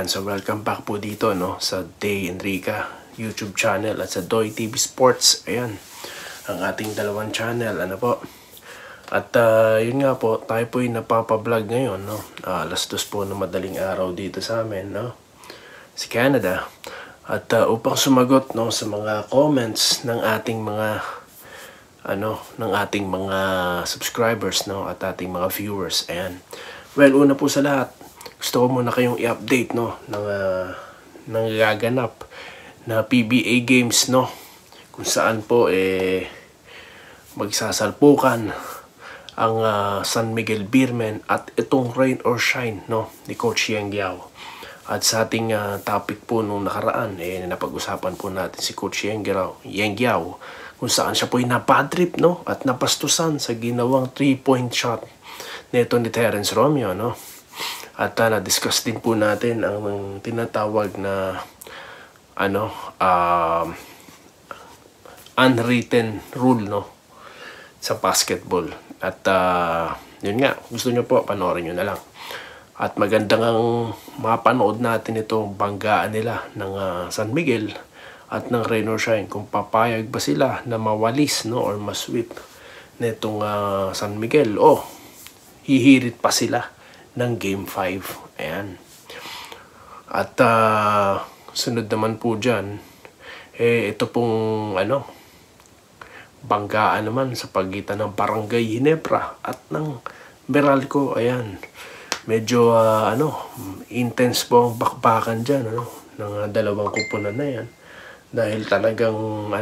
Ayan, so welcome back po dito no sa Day Enrica YouTube channel at sa Doy TV Sports. Ayan, ang ating dalawang channel, ano po. At yun nga po, tayo po yung napapablog ngayon, no. Alas 2 po na madaling araw dito sa amin, no, si Canada. At upang sumagot no sa mga comments ng ating mga subscribers no at ating mga viewers. Ayan. Well, una po sa lahat, gusto ko muna kayong i-update no ng gaganap na PBA games no, kung saan po magsasalpukan ang San Miguel Beermen at itong Rain or Shine no ni Coach Yeng Guiao. At sa ating topic po nung nakaraan, napag-usapan po natin si Coach Yeng Guiao kung saan siya po ay napadrip no at napastusan sa ginawang 3-point shot nito ni Terence Romeo no. At na-discuss din po natin ang tinatawag na unwritten rule no sa basketball. At yun nga, gusto nyo po, panoorin nyo na lang. At magandang ang mapanood natin itong banggaan nila ng San Miguel at ng Rain or Shine, kung papayag ba sila na mawalis no or masweep nitong San Miguel o hihirit pa sila ng Game 5. Ayan. At sunod naman po dyan, ito pong banggaan naman sa pagitan ng Barangay Ginebra at ng Meralco. Ayan. Medyo intense po ang bakbakan dyan ng dalawang kupunan na yan. Dahil talagang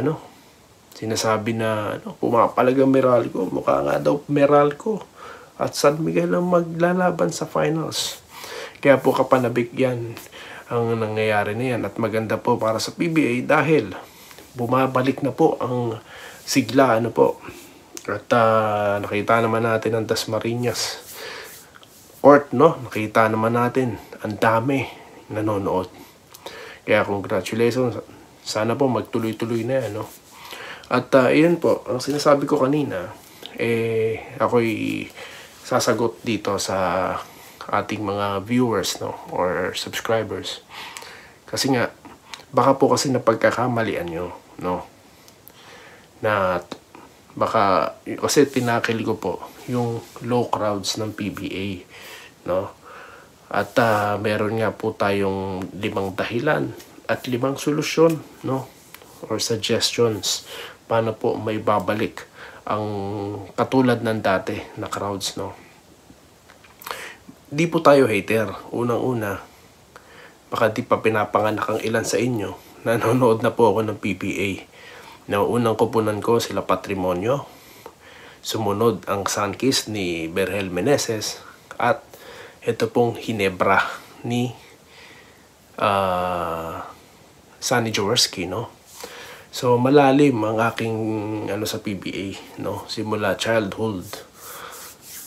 sinasabi na pumapalagang Meralco, mukha nga daw Meralco at San Miguel ang maglalaban sa finals. Kaya po kapanabik yan ang nangyayari na yan. At maganda po para sa PBA dahil bumabalik na po ang sigla po. At nakita naman natin ang Dasmariñas Court no. Nakita naman natin ang dami nanonood. Kaya congratulations. Sana po magtuloy-tuloy na yan no. At iyon po, ang sinasabi ko kanina, ako'y sasagot dito sa ating mga viewers no or subscribers. Kasi nga baka po kasi napagkakamalian nyo no, na baka kasi tinakil ko po yung low crowds ng PBA no. At meron nga po tayong 5 dahilan at 5 solusyon no or suggestions paano po may babalik ang katulad ng dati na crowds no. Di po tayo hater. Unang-una, baka di pa pinapanganak ang ilan sa inyo. Nanonood na po ako ng PBA. Unang kupunan ko sila Patrimonio. Sumunod ang Sunkiss ni Berhel Meneses. At ito pong Ginebra ni Sonny Jaworski no. So malalim ang aking sa PBA no, simula childhood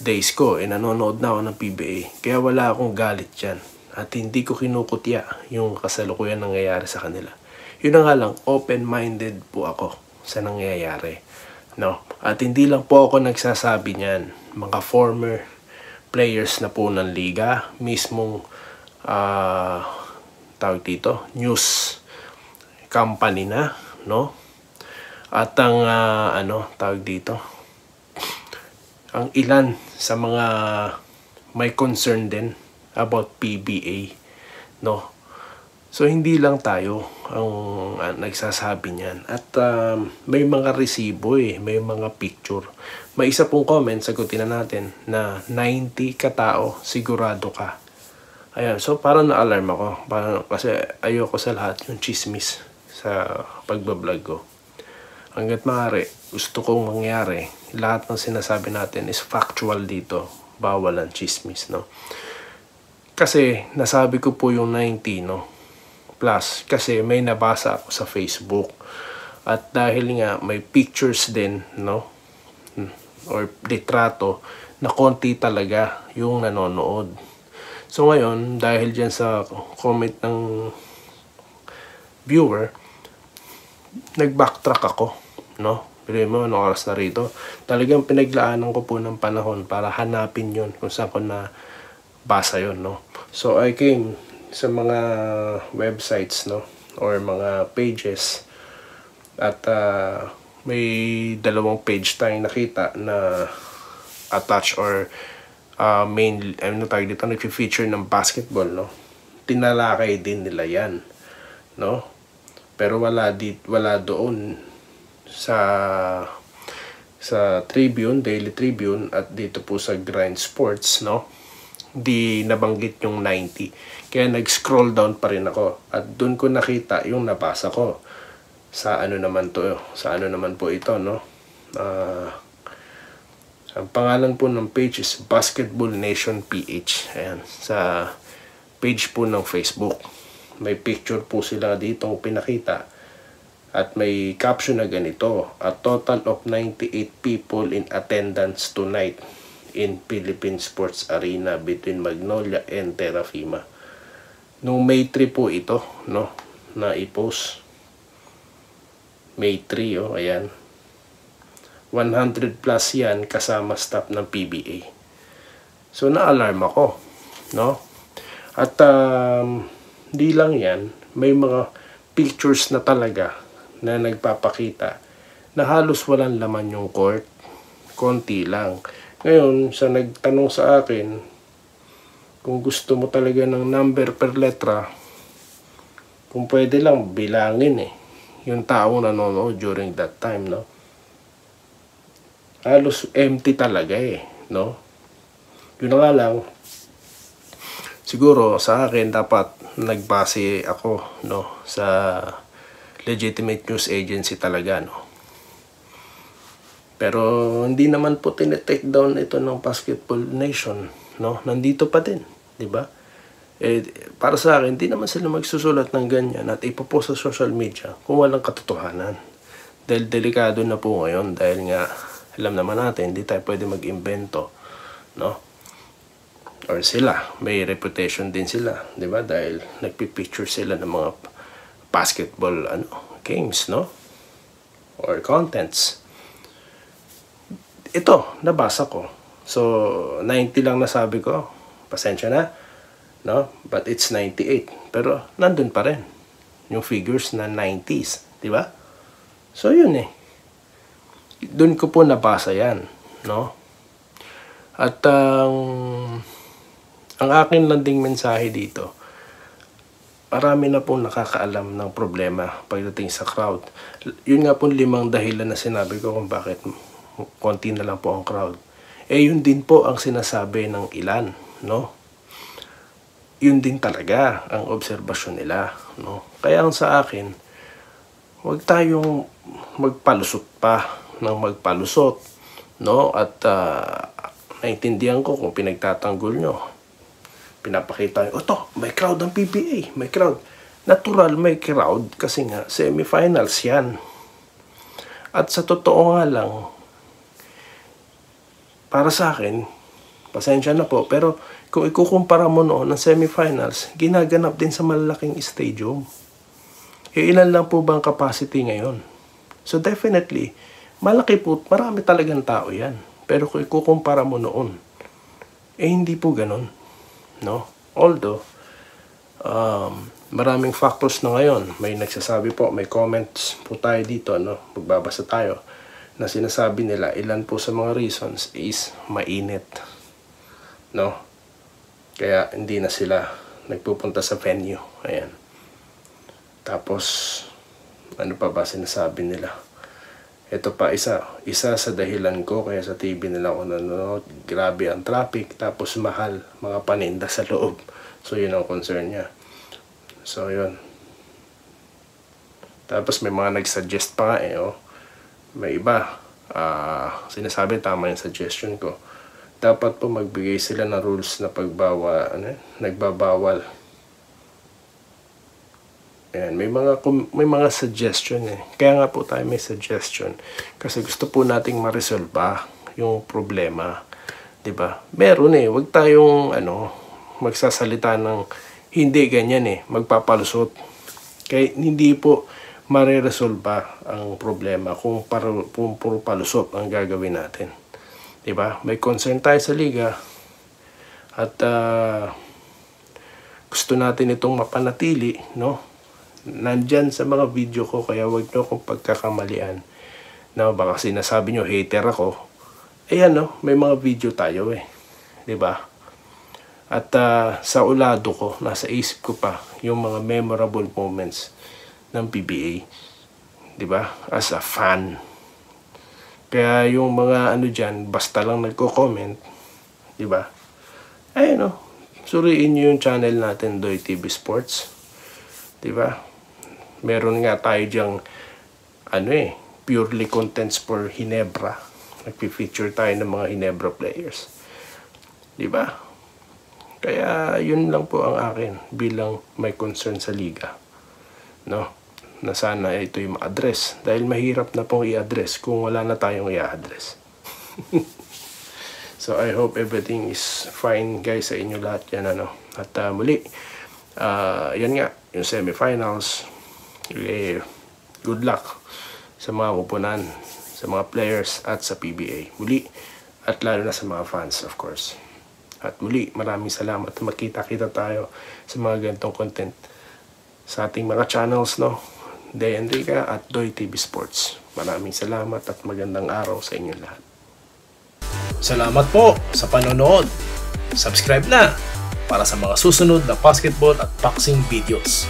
days ko nanonood na ako ng PBA. Kaya wala akong galit dyan at hindi ko kinukutya yung kasalukuyan nangyayari sa kanila. Yun na nga lang, open-minded po ako sa nangyayari no. At hindi lang po ako nagsasabi niyan, mga former players na po ng liga, mismong tawag dito, news company na no. At ang tawag dito, ang ilan sa mga may concern din about PBA no. So hindi lang tayo ang nagsasabi niyan. At may mga resibo may mga picture. May isa pong comment, sagutin na natin, na 90 katao sigurado ka. Ayan, so parang na-alarm ako. Kasi ayoko sa lahat yung chismis sa pagbablog ko. Hanggat maaari, gusto kong mangyari, lahat ng sinasabi natin is factual dito. Bawal ang chismis, no? Kasi, nasabi ko po yung 90, no? Plus, kasi may nabasa ako sa Facebook. At dahil nga, may pictures din, no? Or litrato, na konti talaga yung nanonood. So ngayon, dahil dyan sa comment ng viewer, nag-backtrack ako, no? Pero mo, anong oras na rito? Talagang pinaglaanan ko po ng panahon para hanapin yon kung saan ko na basa yon no? So I came sa mga websites, no, or mga pages, at may dalawang page tayong nakita na attach or main, ano tawag dito, nag-feature ng basketball, no. Tinalakay din nila yan, no, pero wala doon sa Tribune, Daily Tribune, at dito po sa Grind Sports, no, di nabanggit yung 90. Kaya nag-scroll down pa rin ako at doon ko nakita yung nabasa ko. Sa ano naman po ito, no? Ang pangalan po ng page is Basketball Nation PH. Ayan, sa page po ng Facebook. May picture po sila dito pinakita. At may caption na ganito, a total of 98 people in attendance tonight in Philippine Sports Arena between Magnolia and Terrafina. Nung May 3 po ito, no, na i-post. May 3, oh, ayan. 100 plus yan kasama staff ng PBA. So na-alarm ako, no? At di lang yan, may mga pictures na talaga na nagpapakita na halos walang laman yung court, konti lang. Ngayon, sa nagtanong sa akin, kung gusto mo talaga ng number per letra, kung pwede lang bilangin yung taong nanonood during that time, no? Halos empty talaga no? Yun nga lang, siguro sa akin dapat nagbase ako, no, sa legitimate news agency talaga, no. Pero hindi naman po tinetake down ito ng Basketball Nation, no. Nandito pa din, di ba? Para sa akin, hindi naman sila magsusulat ng ganyan at ipopost sa social media kung walang katotohanan. Dahil delikado na po ngayon, dahil nga alam naman natin, hindi tayo pwede mag-invento, no? Or sila, may reputation din sila, di ba? Dahil nagpipicture sila ng mga basketball games, no? Or contents. Ito, nabasa ko. So, 90 lang nasabi ko. Pasensya na, no? But it's 98. Pero nandun pa rin yung figures na 90s, di ba? So, yun doon ko po nabasa yan, no? At ang akin lang ding mensahe dito, marami na pong nakakaalam ng problema pagdating sa crowd. Yun nga po 5 dahilan na sinabi ko kung bakit konti na lang po ang crowd. Yun din po ang sinasabi ng ilan, no? Yun din talaga ang obserbasyon nila, no? Kaya ang sa akin, huwag tayong magpalusot pa ng magpalusot, no? At naintindihan ko kung pinagtatanggol nyo. Pinapakita nyo, to, may crowd ang PBA, may crowd. Natural may crowd kasi nga semifinals yan. At sa totoo nga lang, para sa akin, pasensya na po, pero kung ikukumpara mo noon ng semifinals, ginaganap din sa malalaking stadium. Ilan lang po bang capacity ngayon? So definitely, malaki po, marami talagang tao yan. Pero kung ikukumpara mo noon, hindi po ganun, no? Although, maraming factors na ngayon. May nagsasabi po, may comments po tayo dito, no? Magbabasa tayo na sinasabi nila, ilan po sa mga reasons is mainit, no? Kaya hindi na sila nagpupunta sa venue. Ayan. Tapos, ano pa ba sinasabi nila? Ito pa isa sa dahilan ko kaya sa TV nila ako nanonood, grabe ang traffic, tapos mahal mga paninda sa loob. So yun ang concern niya. So yun. Tapos may mga nag-suggest pa nga may iba sinasabi tama yung suggestion ko. Dapat po magbigay sila ng rules na nagbabawal. Ayan, may mga suggestion Kaya nga po tayo may suggestion kasi gusto po nating ma-resolve yung problema, 'di ba? Meron wag tayong magsasalita ng hindi ganyan magpapalusot. Kaya hindi po mare-resolve ang problema kung puro palusot ang gagawin natin. 'Di ba? May concern tayo sa liga at gusto natin itong mapanatili, no? Nandyan sa mga video ko, kaya wag nyo akong pagkakamalian. Na baka sinasabi nyo, hater ako. Ayan, no? May mga video tayo eh. 'Di ba? At sa ulado ko, nasa isip ko pa yung mga memorable moments ng PBA. 'Di ba? As a fan. Kaya yung mga ano dyan, basta lang nagko-comment, 'di ba? Ayun, no? Suriin nyo yung channel natin, Doy TV Sports. 'Di ba? Meron nga tayo diyang purely contents for Ginebra. Nagpi-feature tayo ng mga Ginebra players. 'Di ba? Kaya yun lang po ang akin bilang may concern sa liga. No? Na sana ito'y ma-address. Dahil mahirap na pong i-address kung wala na tayong i-address. So I hope everything is fine guys sa inyo lahat yan. At muli, yan nga, yung semifinals. Good luck sa mga kupunan, sa mga players at sa PBA. Muli, at lalo na sa mga fans of course. At muli, maraming salamat na makita-kita tayo sa mga ganitong content sa ating mga channels, no? Day Enrica at Doy TV Sports. Maraming salamat at magandang araw sa inyo lahat. Salamat po sa panonood. Subscribe na para sa mga susunod na basketball at boxing videos.